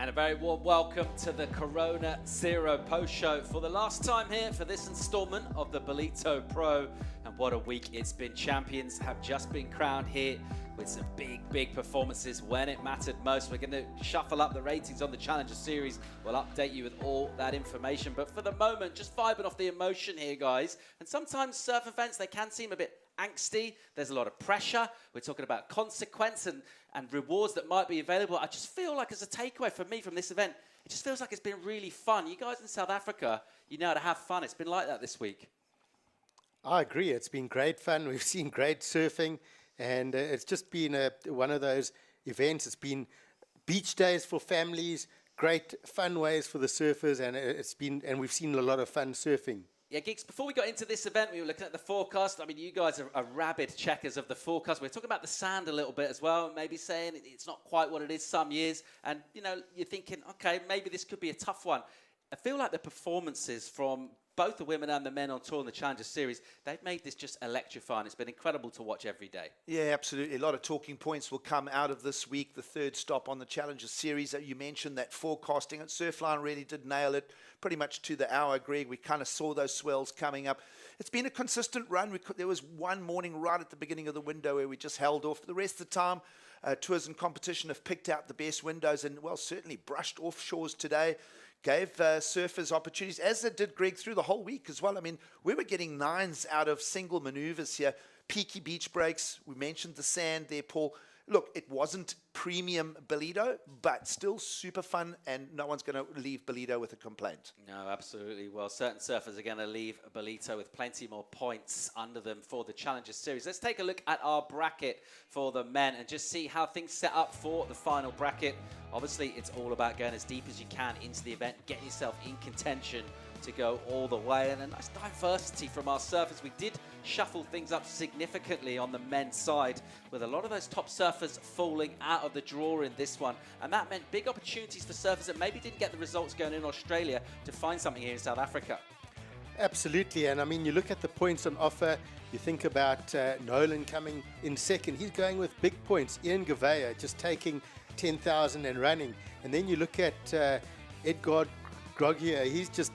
And a very warm welcome to the Corona Cero post show for the last time here for this installment of the Ballito Pro. And what a week it's been. Champions have just been crowned here with some big performances when it mattered most. We're going to shuffle up the ratings on the Challenger Series. We'll update you with all that information. But for the moment, just vibing off the emotion here, guys. And sometimes surf events, they can seem a bit angsty. There's a lot of pressure. We're talking about consequence and rewards that might be available. I just feel like as a takeaway for me from this event, it just feels like it's been really fun. You guys in South Africa, you know how to have fun. It's been like that this week. I agree. It's been great fun. We've seen great surfing, and it's just been one of those events. It's been beach days for families, great fun ways for the surfers, and we've seen a lot of fun surfing. Yeah, Geeks, before we got into this event, we were looking at the forecast. I mean, you guys are rabid checkers of the forecast. We're talking about the sand a little bit as well, maybe saying it's not quite what it is some years. And, you know, you're thinking, okay, maybe this could be a tough one. I feel like the performances from both the women and the men on tour in the Challenger Series, they've made this just electrifying. It's been incredible to watch every day. Yeah, absolutely. A lot of talking points will come out of this week, the third stop on the Challenger Series. You mentioned that forecasting, and Surfline really did nail it pretty much to the hour, Greg. We kind of saw those swells coming up. It's been a consistent run. There was one morning right at the beginning of the window where we just held off. The rest of the time, tours and competition have picked out the best windows and, well, certainly brushed offshores today. Gave surfers opportunities, as it did, Greg, through the whole week as well. I mean, we were getting nines out of single maneuvers here. Peaky beach breaks. We mentioned the sand there, Paul. Look, it wasn't premium Ballito, but still super fun, and no one's going to leave Ballito with a complaint. No, absolutely. Well, certain surfers are going to leave Ballito with plenty more points under them for the Challenger Series. Let's take a look at our bracket for the men and just see how things set up for the final bracket. Obviously, it's all about going as deep as you can into the event, getting yourself in contention to go all the way, and a nice diversity from our surfers. We did shuffle things up significantly on the men's side, with a lot of those top surfers falling out of the draw in this one, and that meant big opportunities for surfers that maybe didn't get the results going in Australia to find something here in South Africa. Absolutely, and I mean, you look at the points on offer, you think about Nolan coming in second. He's going with big points. Gouveia just taking 10,000 and running, and then you look at Edgar Gouveia. He's just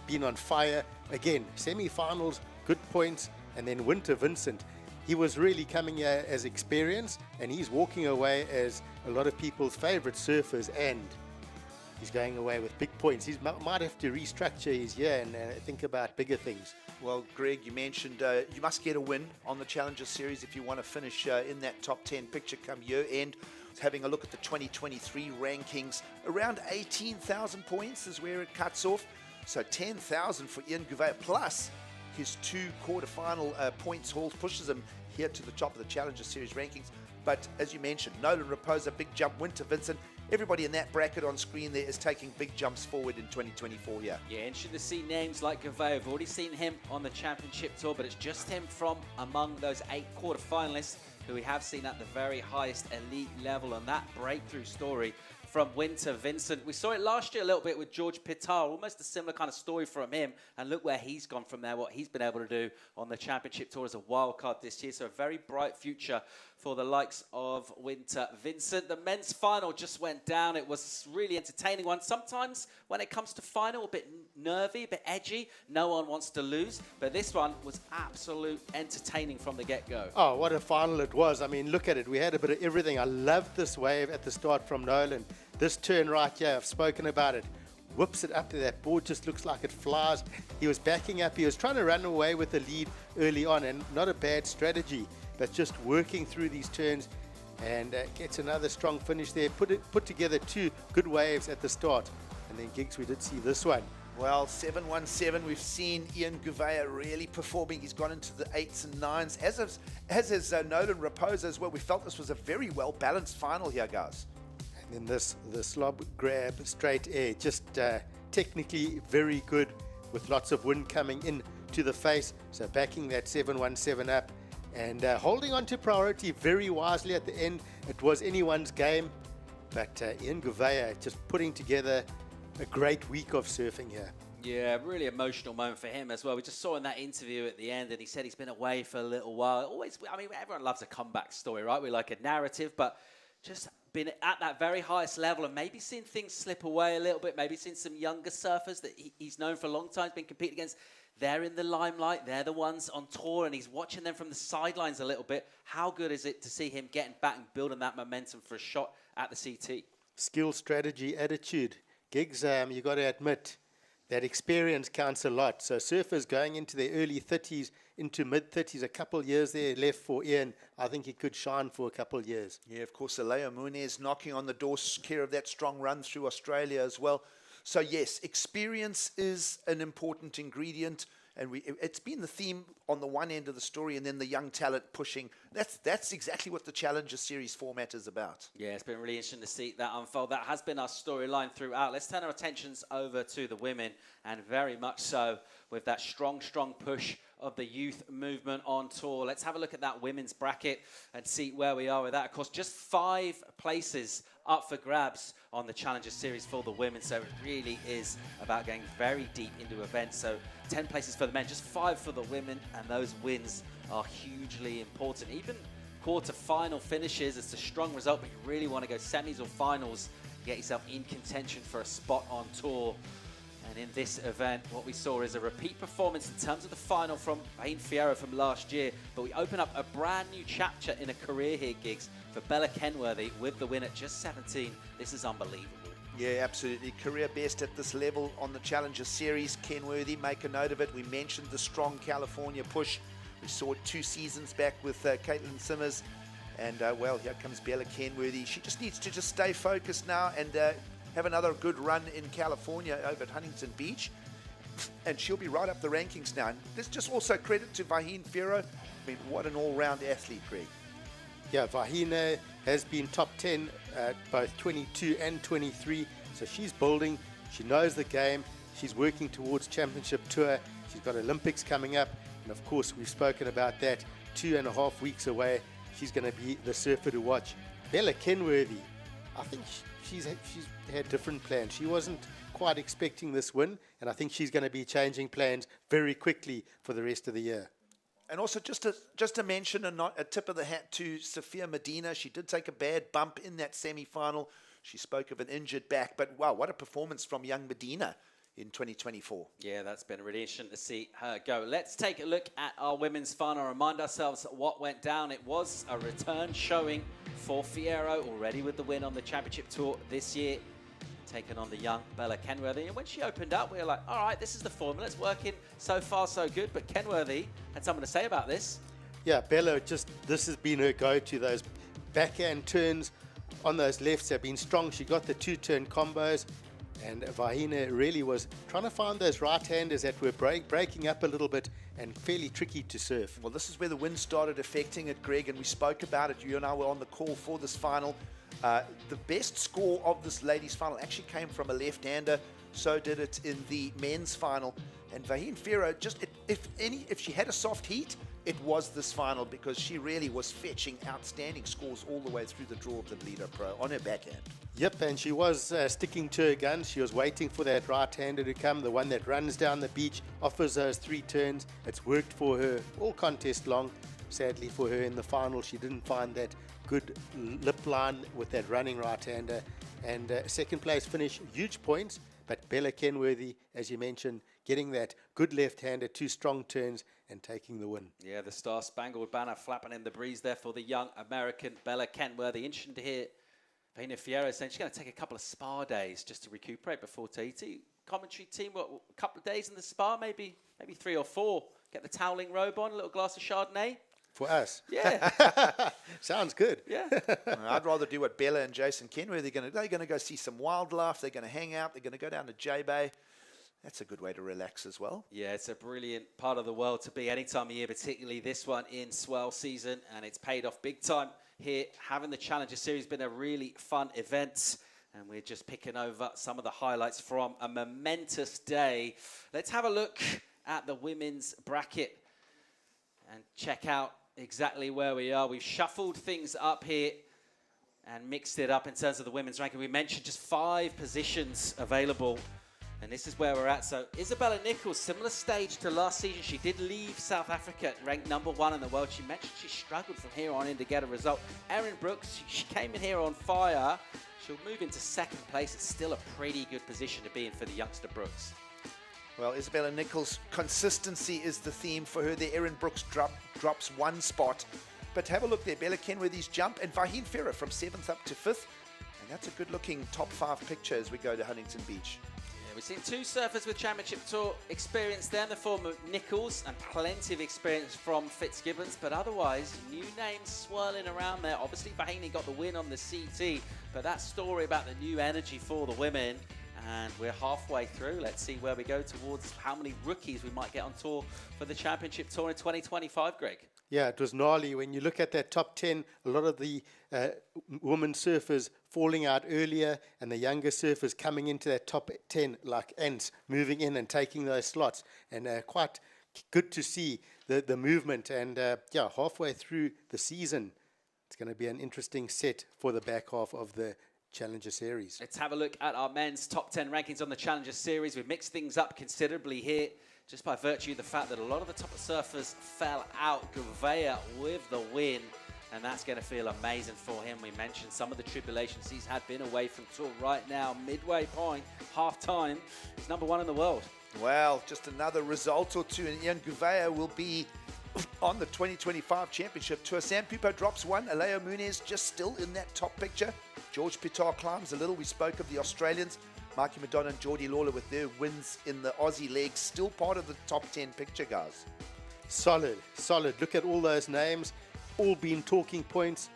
been on fire again. Semi-finals, good points, and then Winter Vincent. He was really coming here as experience, and he's walking away as a lot of people's favorite surfers, and he's going away with big points. He might have to restructure his year and think about bigger things. Well, Greg, you mentioned you must get a win on the Challenger Series if you want to finish in that top 10 picture come year end. Having a look at the 2023 rankings, around 18,000 points is where it cuts off. So 10,000 for Gouveia, plus his 2 quarterfinal points hauls pushes him here to the top of the Challenger Series rankings. But as you mentioned, Nolan Rapoza, big jump. Winter Vincent, everybody in that bracket on screen there is taking big jumps forward in 2024 here. Yeah, interesting to see names like Gouveia. We've already seen him on the championship tour, but it's just him from among those 8 quarterfinalists who we have seen at the very highest elite level, and that breakthrough story from Winter Vincent. We saw it last year a little bit with George Pittar, almost a similar kind of story from him, and look where he's gone from there, what he's been able to do on the championship tour as a wild card this year. So a very bright future for the likes of Winter Vincent. The men's final just went down. It was really entertaining one. Sometimes when it comes to final, a bit nervy, a bit edgy. No one wants to lose, but this one was absolute entertaining from the get-go. Oh, what a final it was. I mean, look at it. We had a bit of everything. I loved this wave at the start from Nolan. This turn right here, I've spoken about it. Whips it up there. That board just looks like it flies. He was backing up. He was trying to run away with the lead early on, and not a bad strategy, but just working through these turns, and gets another strong finish there. Put together 2 good waves at the start, and then Gigs, we did see this one. Well, 717, we've seen Gouveia really performing. He's gone into the 8s and 9s, as has Nolan Rapoza as well. We felt this was a very well-balanced final here, guys. And then the slob grab, straight air, just technically very good, with lots of wind coming in to the face. So backing that 717 up and holding on to priority very wisely at the end. It was anyone's game, but Gouveia just putting together a great week of surfing here. Yeah, really emotional moment for him as well. We just saw in that interview at the end, and he said he's been away for a little while. Always, I mean, everyone loves a comeback story, right? We like a narrative, but just been at that very highest level and maybe seen things slip away a little bit, maybe seen some younger surfers that he's known for a long time, been competing against. They're in the limelight. They're the ones on tour, and he's watching them from the sidelines a little bit. How good is it to see him getting back and building that momentum for a shot at the CT? Skill, strategy, attitude. Gigs, you got to admit, that experience counts a lot. So surfers going into their early 30s, into mid-30s, a couple of years there left for Ian. I think he could shine for a couple of years. Yeah, of course, Aleo Munez knocking on the door, care of that strong run through Australia as well. So yes, experience is an important ingredient. And it's been the theme on the one end of the story, and then the young talent pushing. That's exactly what the Challenger Series format is about. Yeah, it's been really interesting to see that unfold. That has been our storyline throughout. Let's turn our attentions over to the women, and very much so with that strong push of the youth movement on tour. Let's have a look at that women's bracket and see where we are with that. Of course, just 5 places up for grabs on the Challenger Series for the women, so it really is about going very deep into events. So 10 places for the men, just 5 for the women, and those wins are hugely important. Even quarter-final finishes, it's a strong result, but you really want to go semis or finals, get yourself in contention for a spot on tour. And in this event, what we saw is a repeat performance in terms of the final from Vahine Fierro from last year, but we open up a brand new chapter in a career here, Gigs, for Bella Kenworthy with the win at just 17. This is unbelievable. Yeah, absolutely. Career best at this level on the Challenger Series. Kenworthy, make a note of it. We mentioned the strong California push. We saw it 2 seasons back with Caitlin Simmers. And, well, here comes Bella Kenworthy. She just needs to just stay focused now and have another good run in California over at Huntington Beach. And she'll be right up the rankings now. And this just also credit to Vahine Fierro. I mean, what an all-round athlete, Greg. Yeah, Vahine has been top 10 both 22 and 23. So she's building. She knows the game. She's working towards championship tour. She's got Olympics coming up. And of course, we've spoken about that. 2.5 weeks away. She's going to be the surfer to watch. Bella Kenworthy, I think she's had different plans. She wasn't quite expecting this win. And I think she's going to be changing plans very quickly for the rest of the year. And also, just to mention a tip of the hat to Sophia Medina. She did take a bad bump in that semi-final. She spoke of an injured back. But, wow, what a performance from young Medina in 2024. Yeah, that's been really interesting to see her go. Let's take a look at our women's final. Remind ourselves what went down. It was a return showing for Fierro, already with the win on the championship tour this year, taking on the young Bella Kenworthy. And when she opened up, we were like, all right, this is the formula. It's working so far, so good. But Kenworthy had something to say about this. Yeah, Bella, this has been her go-to. Those backhand turns on those lefts have been strong. She got the 2-turn combos. And Vahine really was trying to find those right-handers that were breaking up a little bit and fairly tricky to surf. Well, this is where the wind started affecting it, Greg, and we spoke about it. You and I were on the call for this final. The best score of this ladies' final actually came from a left-hander. So did it in the men's final. And Vahine Fierro, if she had a soft heat, it was this final, because she really was fetching outstanding scores all the way through the draw of the Ballito Pro on her backhand. Yep, and she was sticking to her guns. She was waiting for that right-hander to come, the one that runs down the beach, offers those 3 turns. It's worked for her all contest long. Sadly for her in the final, she didn't find that good lip line with that running right-hander. And second place finish, huge points. But Bella Kenworthy, as you mentioned, getting that good left-hander, 2 strong turns, and taking the win. Yeah, the Star-Spangled Banner flapping in the breeze there for the young American Bella Kenworthy. Interesting to hear Vahine Fierro saying she's going to take a couple of spa days just to recuperate before Tahiti. Commentary team, what, a couple of days in the spa, maybe 3 or 4. Get the toweling robe on, a little glass of Chardonnay. For us? Yeah. Sounds good. Yeah. I'd rather do what Bella and Jason Kenworthy are going to do. They're going to go see some wildlife. They're going to hang out. They're going to go down to J-Bay. That's a good way to relax as well. Yeah, it's a brilliant part of the world to be any time of year, particularly this one in swell season, and it's paid off big time here. Having the Challenger Series has been a really fun event, and we're just picking over some of the highlights from a momentous day. Let's have a look at the women's bracket and check out exactly where we are. We've shuffled things up here and mixed it up in terms of the women's ranking. We mentioned just 5 positions available And this is where we're at. So Isabella Nichols, similar stage to last season. She did leave South Africa, ranked #1 in the world. She mentioned she struggled from here on in to get a result. Erin Brooks, she came in here on fire. She'll move into 2nd place. It's still a pretty good position to be in for the youngster Brooks. Well, Isabella Nichols, consistency is the theme for her. The Erin Brooks drops 1 spot. But have a look there. Bella Kenworthy's jump and Vahine Fierro from 7th up to 5th. And that's a good-looking top 5 picture as we go to Huntington Beach. We've seen 2 surfers with Championship Tour experience there in the form of Nichols and plenty of experience from Fitzgibbons, but otherwise, new names swirling around there. Obviously, Vahine got the win on the CT, but that story about the new energy for the women, and we're halfway through. Let's see where we go towards how many rookies we might get on tour for the Championship Tour in 2025, Greg. Yeah, it was gnarly. When you look at that top 10, a lot of the women surfers falling out earlier and the younger surfers coming into that top 10 like ants, moving in and taking those slots. And quite good to see the movement. And yeah, halfway through the season, it's going to be an interesting set for the back half of the Challenger Series. Let's have a look at our men's top 10 rankings on the Challenger Series. We've mixed things up considerably here, just by virtue of the fact that a lot of the top surfers fell out. Gouveia with the win, and that's going to feel amazing for him. We mentioned some of the tribulations he's had, been away from tour right now. Midway point, half-time, he's #1 in the world. Well, just another result or two, and Ian Gouveia will be on the 2025 Championship Tour. Sam Pupo drops 1. Aleo Muniz just still in that top picture. George Pittar climbs a little. We spoke of the Australians. Mikey Madonna and Geordie Lawler with their wins in the Aussie league. Still part of the top 10 picture, guys. Solid, solid. Look at all those names. All been talking points.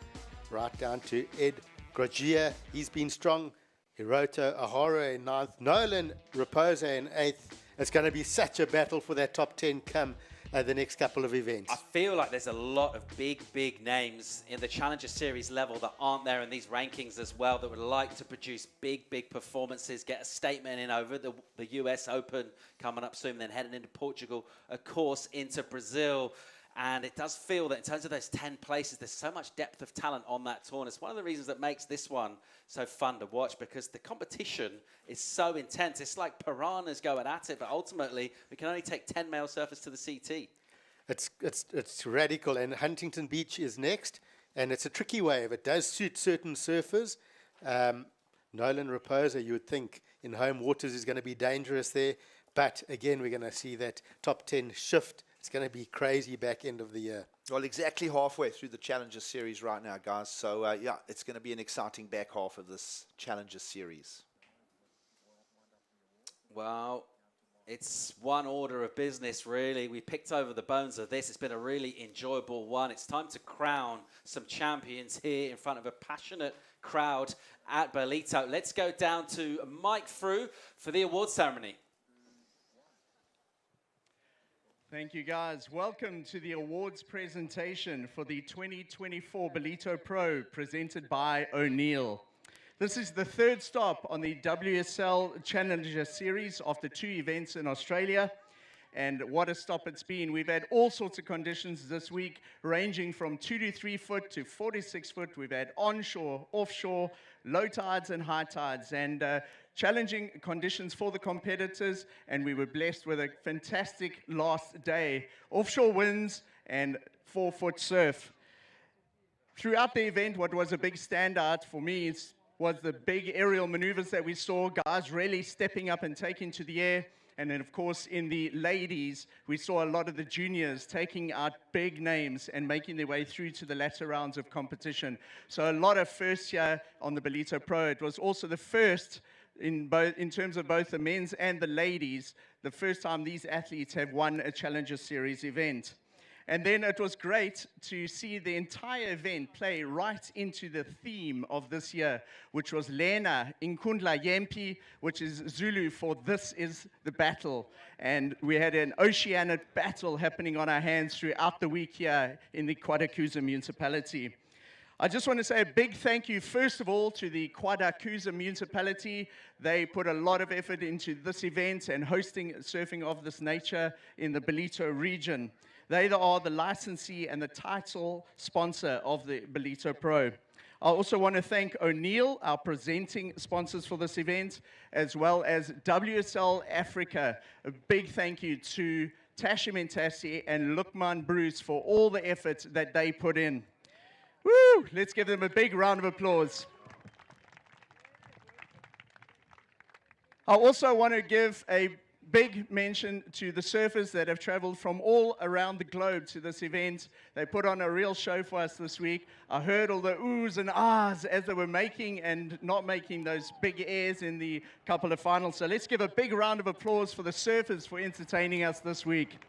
Right down to Ed Grajia. He's been strong. Hiroto Ahara in 9th. Nolan Rapoza in 8th. It's going to be such a battle for that top 10 come the next couple of events. I feel like there's a lot of big names in the Challenger Series level that aren't there in these rankings as well, that would like to produce big performances, get a statement in over the US Open coming up soon, then heading into Portugal, of course, into Brazil. And it does feel that in terms of those 10 places, there's so much depth of talent on that tour. And it's one of the reasons that makes this one so fun to watch, because the competition is so intense. It's like piranhas going at it, but ultimately, we can only take 10 male surfers to the CT. It's radical, and Huntington Beach is next, and it's a tricky wave. It does suit certain surfers. Nolan Rapoza, you would think, in home waters is going to be dangerous there. But again, we're going to see that top 10 shift. It's going to be crazy back end of the year. Well, exactly halfway through the Challenger Series right now, guys. So, yeah, it's going to be an exciting back half of this Challenger Series. Well, it's one order of business, really. We picked over the bones of this. It's been a really enjoyable one. It's time to crown some champions here in front of a passionate crowd at Ballito. Let's go down to Mike Frew for the award ceremony. Thank you, guys. Welcome to the awards presentation for the 2024 Ballito Pro, presented by O'Neill. This is the 3rd stop on the WSL Challenger Series after 2 events in Australia. And what a stop it's been. We've had all sorts of conditions this week, ranging from 2 to 3 foot to 4 to 6 foot. We've had onshore, offshore, low tides and high tides, and challenging conditions for the competitors. And we were blessed with a fantastic last day. Offshore winds and 4-foot surf. Throughout the event, what was a big standout for me was the big aerial maneuvers that we saw, guys really stepping up and taking to the air. And then, of course, in the ladies, we saw a lot of the juniors taking out big names and making their way through to the latter rounds of competition. So a lot of firsts here on the Ballito Pro. It was also the first in terms of both the men's and the ladies, the first time these athletes have won a Challenger Series event. And then it was great to see the entire event play right into the theme of this year, which was Lena Inkundla Yempi, which is Zulu for This is the Battle. And we had an oceanic battle happening on our hands throughout the week here in the Quadakuza municipality. I just want to say a big thank you, first of all, to the Quadakuza municipality. They put a lot of effort into this event and hosting surfing of this nature in the Ballito region. They are the licensee and the title sponsor of the Ballito Pro. I also want to thank O'Neill, our presenting sponsors for this event, as well as WSL Africa. A big thank you to Tasha Mentasi and Lukman Bruce for all the effort that they put in. Woo! Let's give them a big round of applause. I also want to give a big mention to the surfers that have traveled from all around the globe to this event. They put on a real show for us this week. I heard all the oohs and ahs as they were making and not making those big airs in the couple of finals. So let's give a big round of applause for the surfers for entertaining us this week.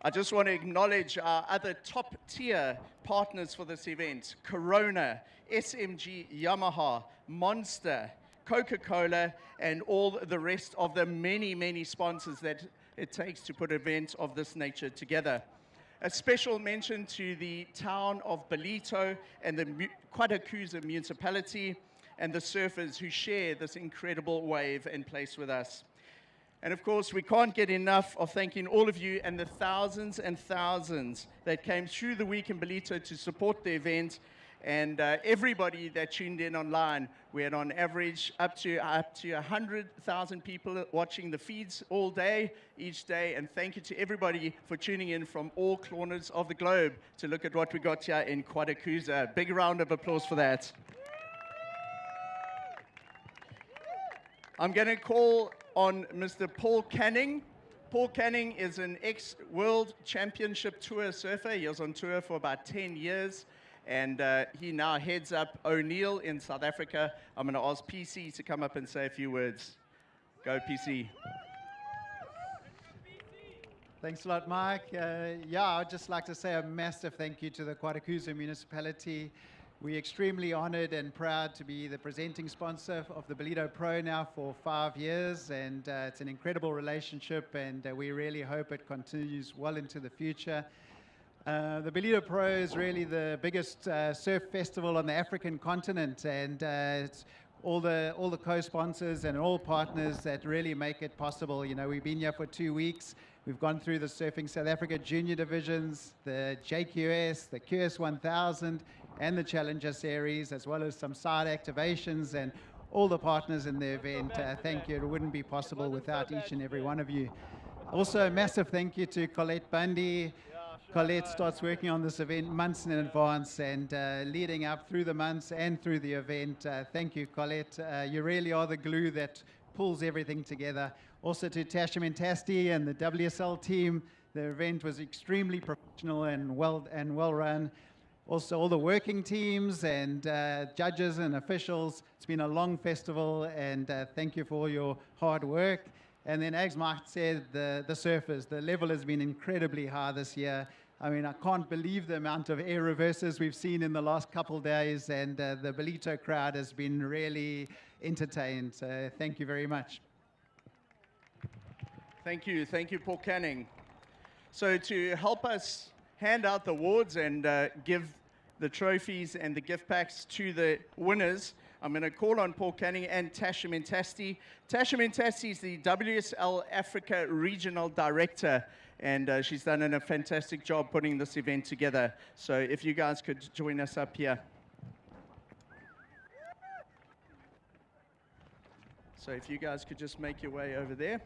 I just want to acknowledge our other top-tier partners for this event: Corona, SMG, Yamaha, Monster, Coca-Cola, and all the rest of the many, many sponsors that it takes to put events of this nature together. A special mention to the town of Ballito and the Quadacuza municipality and the surfers who share this incredible wave and place with us. And of course, we can't get enough of thanking all of you and the thousands and thousands that came through the week in Ballito to support the event, and everybody that tuned in online. We had on average up to 100,000 people watching the feeds all day, each day. And thank you to everybody for tuning in from all corners of the globe to look at what we got here in Quadacuza. Big round of applause for that. I'm going to call on Mr. Paul Canning. Paul Canning is an ex-World Championship Tour surfer. He was on tour for about 10 years. And he now heads up O'Neill in South Africa. I'm going to ask PC to come up and say a few words. Go, PC. Thanks a lot, Mike. Yeah, I'd just like to say a massive thank you to the Quadacuza municipality. We're extremely honored and proud to be the presenting sponsor of the Ballito Pro now for 5 years. And it's an incredible relationship, and we really hope it continues well into the future. The Ballito Pro is really the biggest surf festival on the African continent, and it's all the co-sponsors and all partners that really make it possible. You know, we've been here for 2 weeks. We've gone through the Surfing South Africa junior divisions, the JQS, the QS 1000, and the Challenger Series, as well as some side activations, and all the partners in the event. Thank you. It wouldn't be possible without each and every one of you. Also, a massive thank you to Colette Bundy. Colette starts working on this event months in advance and leading up through the months and through the event. Thank you, Colette. You really are the glue that pulls everything together. Also to Tasha Mentasti and the WSL team. The event was extremely professional and well run. Also all the working teams and judges and officials. It's been a long festival, and thank you for all your hard work. And then, as Mike said, the surfers, the level has been incredibly high this year. I mean, I can't believe the amount of air reverses we've seen in the last couple days, and the Ballito crowd has been really entertained. So thank you very much. Thank you, Paul Canning. So to help us hand out the awards and give the trophies and the gift packs to the winners, I'm going to call on Paul Canning and Tasha Mentasti. Tasha Mentasti is the WSL Africa Regional Director, and she's done a fantastic job putting this event together. So if you guys could join us up here. So if you guys could just make your way over there.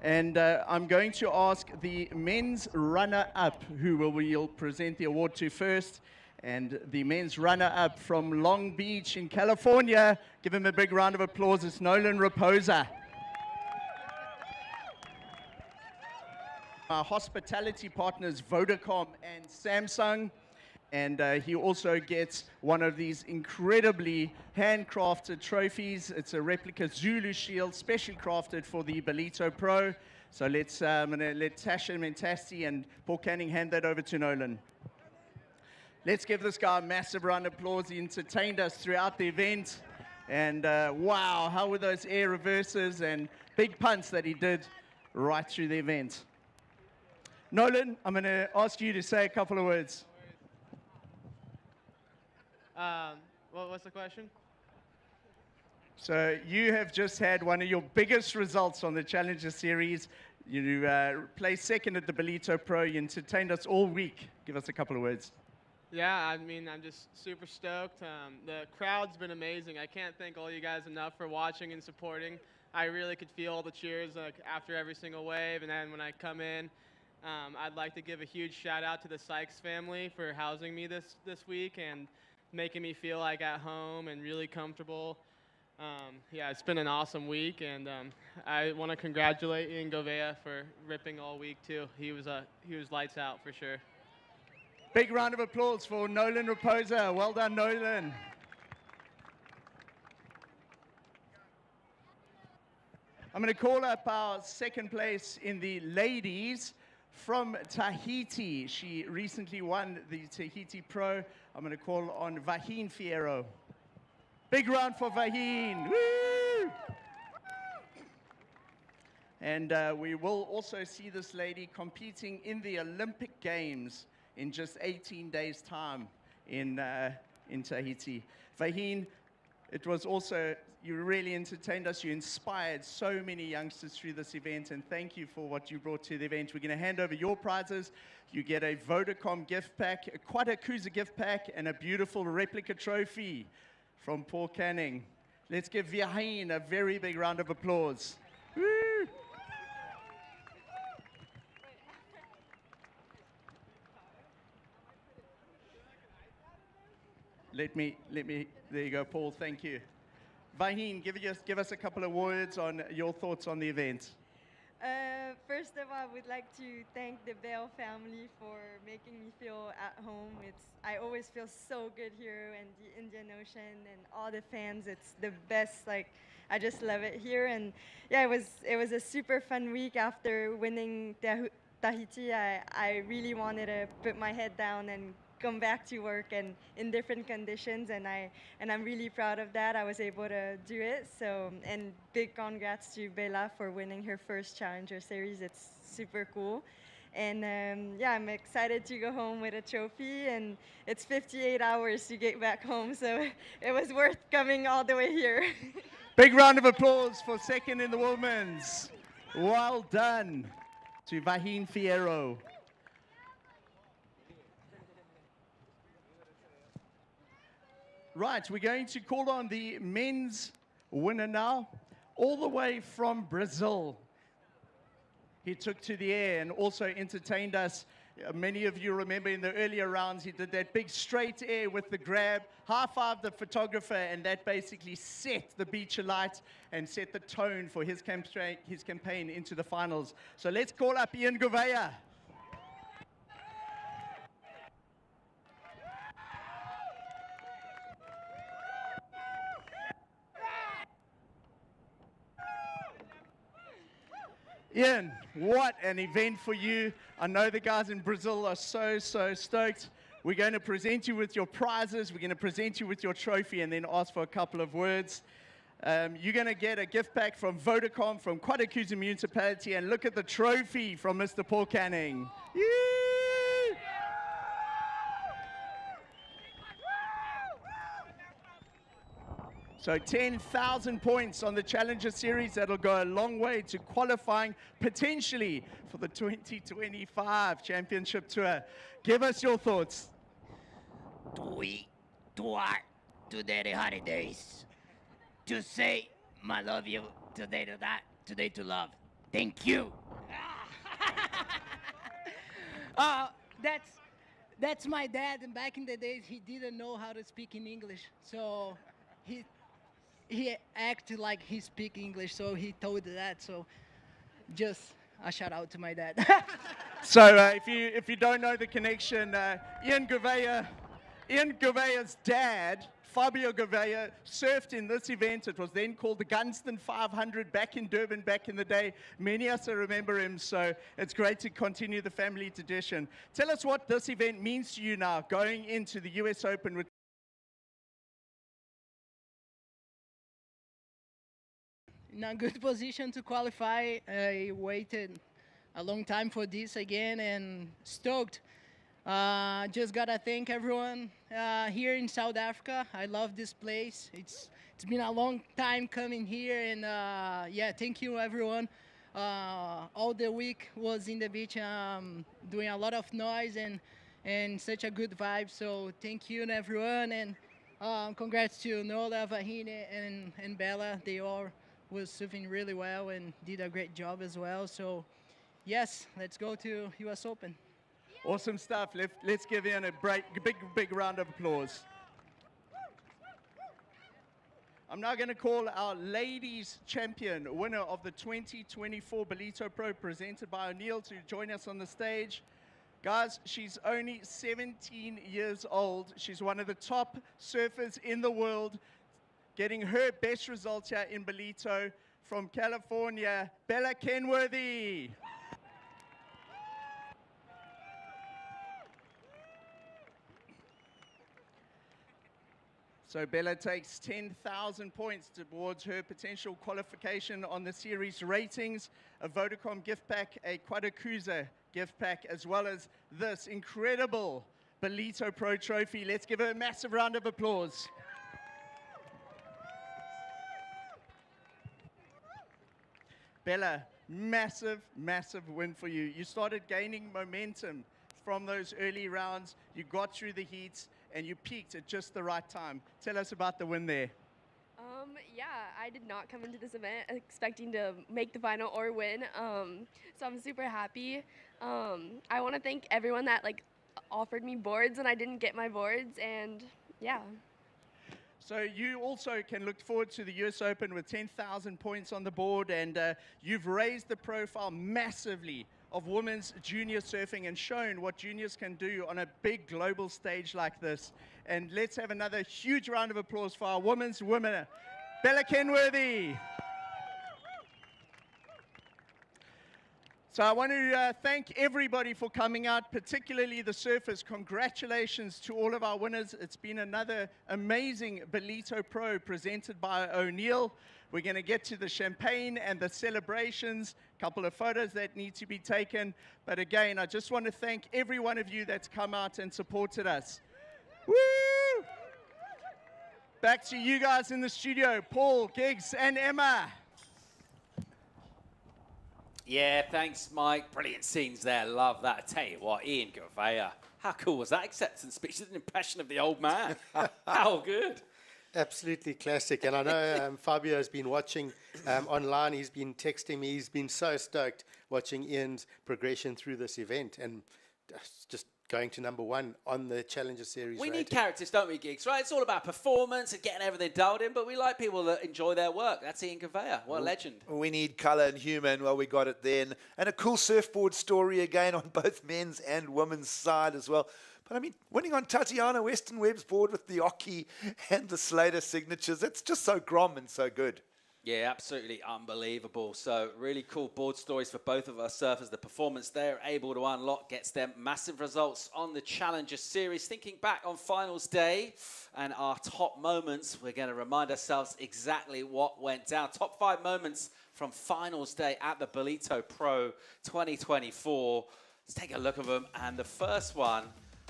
And I'm going to ask the men's runner-up, who we'll present the award to first. And the men's runner-up from Long Beach in California, give him a big round of applause, it's Nolan Rapoza. Our hospitality partners, Vodacom and Samsung. And he also gets one of these incredibly handcrafted trophies. It's a replica Zulu shield, specially crafted for the Ballito Pro. So I'm going to let Tasha Mentasti and Paul Canning hand that over to Nolan. Let's give this guy a massive round of applause. He entertained us throughout the event. And wow, how were those air reverses and big punts that he did right through the event. Nolan, I'm going to ask you to say a couple of words. What's the question? So you have just had one of your biggest results on the Challenger Series. You placed second at the Ballito Pro. You entertained us all week. Give us a couple of words. Yeah, I mean, I'm just super stoked. The crowd's been amazing. I can't thank all you guys enough for watching and supporting. I really could feel all the cheers like after every single wave, and then when I come in, I'd like to give a huge shout out to the Sykes family for housing me this week and making me feel like at home and really comfortable. Yeah, it's been an awesome week, and I want to congratulate Ian Gouveia for ripping all week too. He was lights out for sure. Big round of applause for Nolan Rapoza. Well done, Nolan. I'm going to call up our second place in the ladies from Tahiti. She recently won the Tahiti Pro. I'm going to call on Vahine Fierro. Big round for Vahine. Woo! And we will also see this lady competing in the Olympic Games in just 18 days' time in Tahiti. Vahine, it was also, you really entertained us. You inspired so many youngsters through this event, and thank you for what you brought to the event. We're going to hand over your prizes. You get a Vodacom gift pack, a Quadakuza gift pack, and a beautiful replica trophy from Paul Canning. Let's give Vahine a very big round of applause. Woo! Let me, there you go, Paul, thank you. Vahine, give us a couple of words on your thoughts on the event. First of all, I would like to thank the Bell family for making me feel at home. I always feel so good here in the Indian Ocean, and all the fans, it's the best. Like, I just love it here. And yeah, it was a super fun week after winning Tahiti. I really wanted to put my head down and come back to work and in different conditions, and I'm really proud of that. I was able to do it. So, and big congrats to Bella for winning her first Challenger Series. It's super cool. And yeah, I'm excited to go home with a trophy, and it's 58 hours to get back home, so it was worth coming all the way here. Big round of applause for second in the women's. Well done to Vahine Fierro. Right, we're going to call on the men's winner now, all the way from Brazil. He took to the air and also entertained us. Many of you remember in the earlier rounds, he did that big straight air with the grab, high-fived the photographer, and that basically set the beach alight and set the tone for his campaign into the finals. So let's call up Ian Gouveia. Ian, what an event for you. I know the guys in Brazil are so stoked. We're going to present you with your prizes. We're going to present you with your trophy and then ask for a couple of words. You're going to get a gift pack from Vodacom, from Quadakuza Municipality, and look at the trophy from Mr. Paul Canning. Yee! So 10,000 points on the Challenger Series. That'll go a long way to qualifying potentially for the 2025 Championship Tour. Give us your thoughts. Toward today the holidays. To say my love you today to that, today to love. Thank you. That's my dad, and back in the days he didn't know how to speak in English, so he acted like he speak English, so he told that. So just a shout out to my dad. So if you don't know the connection, Ian Gouveia's dad, Fabio Gouveia, surfed in this event. It was then called the Gunston 500 back in Durban back in the day. Many of us remember him, so it's great to continue the family tradition. Tell us what this event means to you now, going into the US Open with In a good position to qualify. I waited a long time for this again and stoked. Just gotta thank everyone here in South Africa. I love this place. It's been a long time coming here, and yeah, thank you everyone. All the week was in the beach doing a lot of noise and and such a good vibe. So thank you, everyone, and congrats to Nola, Vahine, and Bella. They all was surfing really well and did a great job as well. So yes, let's go to US Open. Awesome stuff. Let's give Ian a big round of applause. I'm now going to call our ladies champion, winner of the 2024 Ballito Pro presented by O'Neill, to join us on the stage. Guys, she's only 17 years old. She's one of the top surfers in the world, getting her best results here in Ballito. From California, Bella Kenworthy. So Bella takes 10,000 points towards her potential qualification on the series ratings, a Vodacom gift pack, a Quadacuza gift pack, as well as this incredible Ballito Pro trophy. Let's give her a massive round of applause. Bella, massive win for you. You started gaining momentum from those early rounds. You got through the heats, and you peaked at just the right time. Tell us about the win there. Yeah, I did not come into this event expecting to make the final or win, so I'm super happy. I want to thank everyone that offered me boards when I didn't get my boards, and yeah. So you also can look forward to the US Open with 10,000 points on the board, and you've raised the profile massively of women's junior surfing and shown what juniors can do on a big global stage like this. And let's have another huge round of applause for our women's winner, Bella Kenworthy. So I want to thank everybody for coming out, particularly the surfers. Congratulations to all of our winners. It's been another amazing Ballito Pro presented by O'Neill. We're going to get to the champagne and the celebrations, a couple of photos that need to be taken. But again, I just want to thank every one of you that's come out and supported us. Woo! Back to you guys in the studio, Paul, Giggs, and Emma. Yeah, thanks, Mike. Brilliant scenes there. Love that. I tell you what, Ian Gouveia, how cool was that acceptance speech? An impression of the old man. How good. Absolutely classic. And I know Fabio has been watching online. He's been texting me. He's been so stoked watching Ian's progression through this event and just going to #1 on the Challenger Series. We rating. need characters, don't we, Geeks, right? It's all about performance and getting everything dialed in, but we like people that enjoy their work. That's Ian Gouveia. What a legend. We need colour and humour, and well, we got it then. And a cool surfboard story again on both men's and women's side as well. But I mean, winning on Tatiana Weston Webb's board with the Oki and the Slater signatures, it's just so grom and so good. Yeah, absolutely unbelievable. So really cool board stories for both of our surfers. The performance they're able to unlock gets them massive results on the Challenger Series. Thinking back on finals day and our top moments, we're going to remind ourselves exactly what went down. Top 5 moments from finals day at the Ballito Pro 2024. Let's take a look at them. And the first one,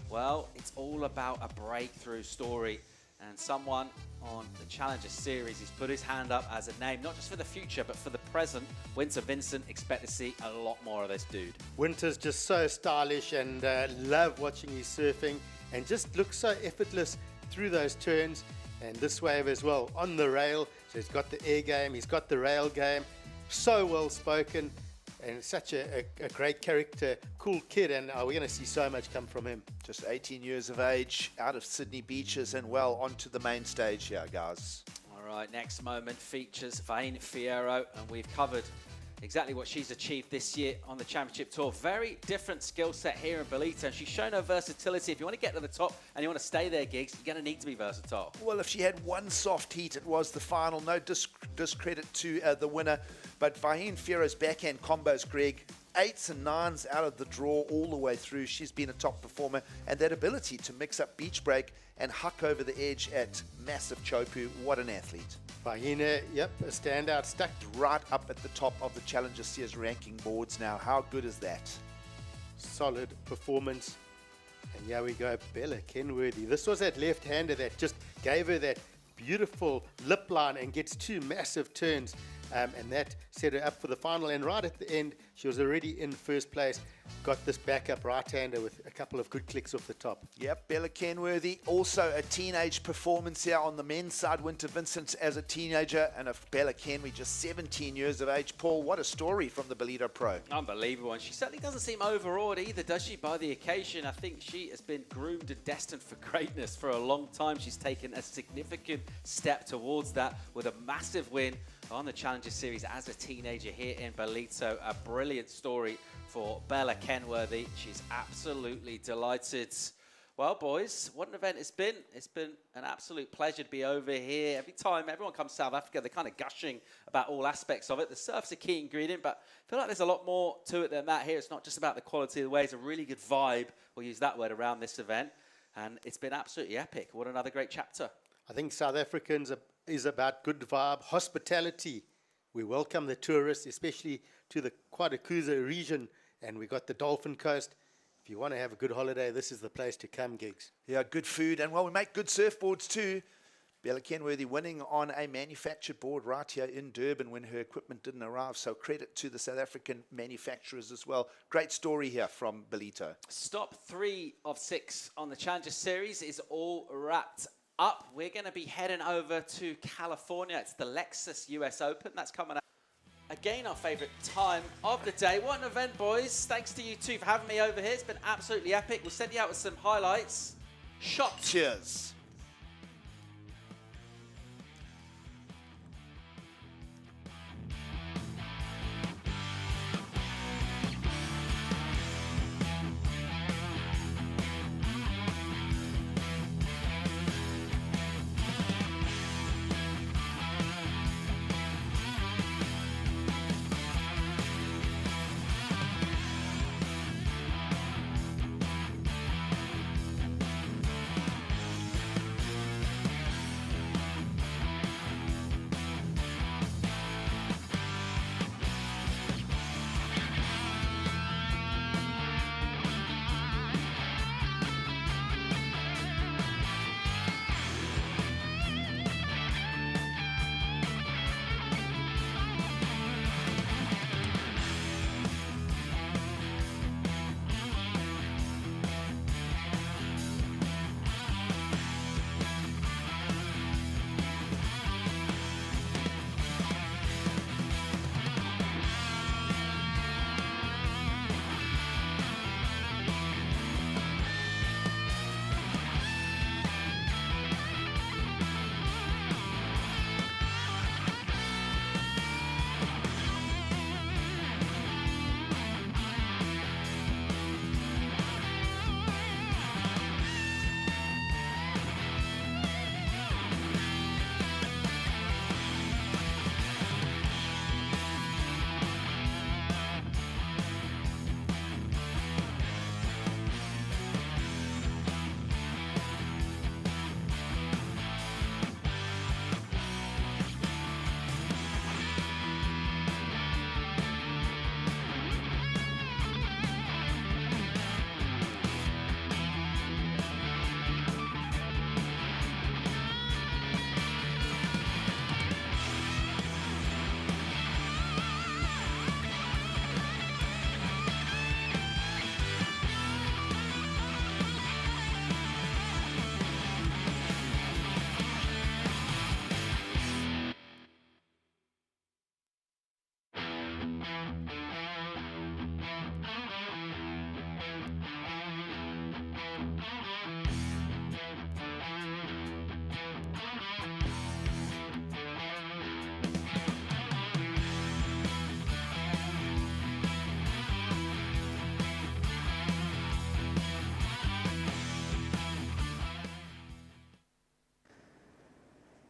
well, it's all about a breakthrough story. And someone on the Challenger Series, he's put his hand up as a name, not just for the future, but for the present. Winter Vincent, expect to see a lot more of this dude. Winter's just so stylish and love watching his surfing and just looks so effortless through those turns. And this wave as well, on the rail. So he's got the air game, he's got the rail game. So well spoken and such a great character, cool kid, and we're going to see so much come from him. Just 18 years of age, out of Sydney beaches and well onto the main stage here, guys. All right, next moment features Vahine Fierro, and we've covered exactly what she's achieved this year on the Championship Tour. Very different skill set here in Ballito, and she's shown her versatility. If you want to get to the top and you want to stay there, Gigs, you're going to need to be versatile. Well, if she had one soft heat, it was the final. No discredit to the winner. But Vahine Fierro's backhand combos, Greg, 8s and 9s out of the draw all the way through. She's been a top performer. And that ability to mix up beach break and huck over the edge at massive chopu, what an athlete. Vahine, yep, a standout, stuck right up at the top of the Challenger Series ranking boards now. How good is that? Solid performance. And here we go, Bella Kenworthy. This was that left-hander that just gave her that beautiful lip line and gets 2 massive turns. and that set her up for the final. And right at the end, she was already in first place, got this backup right-hander with a couple of good clicks off the top. Yep, Bella Kenworthy, also a teenage performance here on the men's side. Winter Vincent as a teenager, and Bella Kenworthy just 17 years of age. Paul, what a story from the Ballito Pro. Unbelievable, and she certainly doesn't seem overawed either, does she, by the occasion? I think she has been groomed and destined for greatness for a long time. She's taken a significant step towards that with a massive win on the Challenger Series as a teenager here in Ballito. A brilliant story for Bella Kenworthy. She's absolutely delighted. Well, boys, what an event it's been. It's been an absolute pleasure to be over here. Every time everyone comes to South Africa, they're kind of gushing about all aspects of it. The surf's a key ingredient, but I feel like there's a lot more to it than that here. It's not just about the quality of the way. It's a really good vibe, we'll use that word, around this event. And it's been absolutely epic. What another great chapter. I think South Africans is about good vibe, hospitality. We welcome the tourists, especially to the Qualification region, and we got the Dolphin Coast. If you want to have a good holiday, this is the place to come, gigs. Yeah, good food, and well, we make good surfboards too. Bella Kenworthy winning on a manufactured board right here in Durban when her equipment didn't arrive. So credit to the South African manufacturers as well. Great story here from Ballito. Stop 3 of 6 on the Challenger Series is all wrapped up. We're going to be heading over to California. It's the Lexus US Open. That's coming up. Again, our favourite time of the day. What an event, boys. Thanks to you two for having me over here. It's been absolutely epic. We'll send you out with some highlights. Shot. Cheers.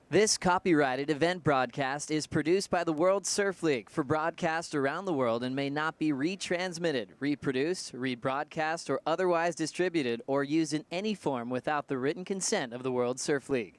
This copyrighted event broadcast is produced by the World Surf League for broadcast around the world and may not be retransmitted, reproduced, rebroadcast, or otherwise distributed or used in any form without the written consent of the World Surf League.